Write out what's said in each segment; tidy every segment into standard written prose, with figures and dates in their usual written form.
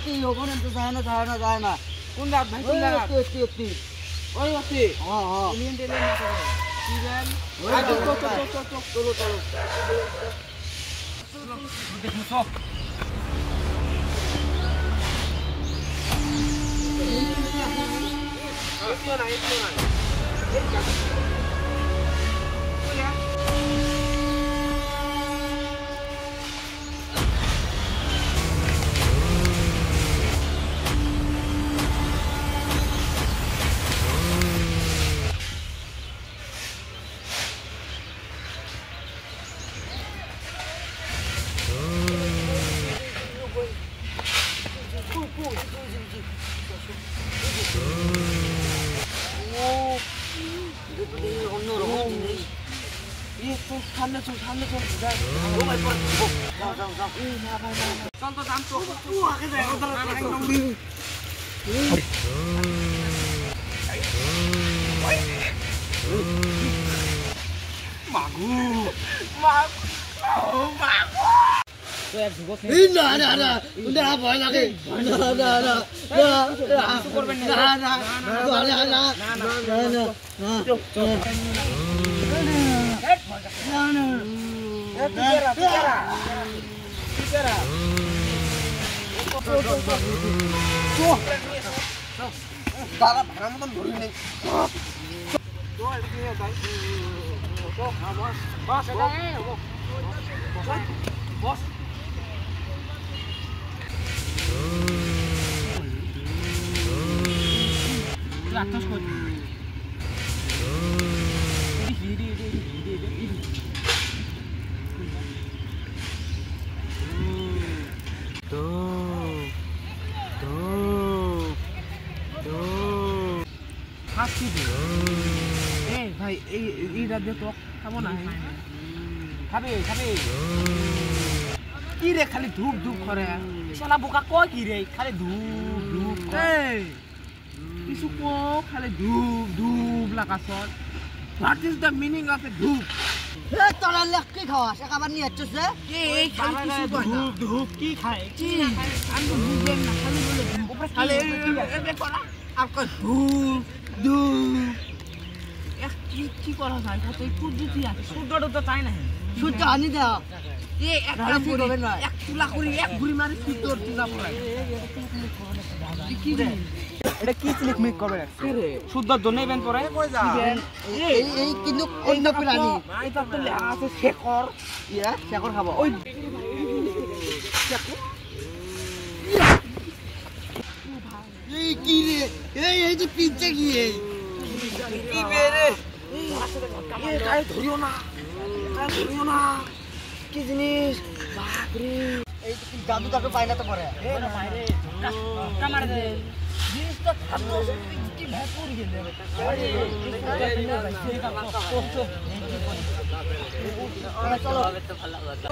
কি হ'ব না তো যায় না কোন দাঁত ভাই কোন দাঁত এতি ওই আছে ইলিয়ন দিলে না তো কি জান চলো দেখো সব সামনে চল যাই ও ভাই পরে যাও চল তো দাম তো আগে যাই একদম মাগু তো এক যুবক না উন্ডা ভয় লাগে না কিছু করবেন না দাদা ভাড়া মতন ধরি নেই বস আঠাশ কোটি ভাই এইটা দিয়ে তো খাবো না খাবে কি রে খালি ধূপ করে শালা বোকা কয় কি রে খালি ধূপ কিছু খালি ধূপ লাগাছ what is the meaning of a dhoop তোরা লেখ কি খাওয়াস একেবারে নিয়ে আসছে এই খালি কিছু ধূপ কি খায় কি আমি বুঝলাম না খালি বলে ধূপ খালি এবে করা আপকা ধূপ কি করা যায় কত পদ্ধতি আছে সূর্যটা তো চাই না সূর্য আনি দাও এক তুলা করি এক ঘুরি মারি সূর্য তুলা পড়ায় কি রে এটা কি ক্লিক মিক করবে রে শুদ্ধ জন্যই বেন পড়ে এই কিন্তু অন্য প্রাণী এটা তো লেখা আছে শেখর শেখর খাবো ওই এই কি রে এই যে পিঞ্চে কি কি বেরে এই ধরিও না কি জিনিস বাপরে এই জাদু তাকে পাই না তো পরে না মাইরে কামার দে জিনিস তো খাদ্য কি ভেপুর গেলে চলো তো ভালো লাগে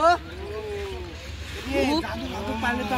জাদু পাইলে তো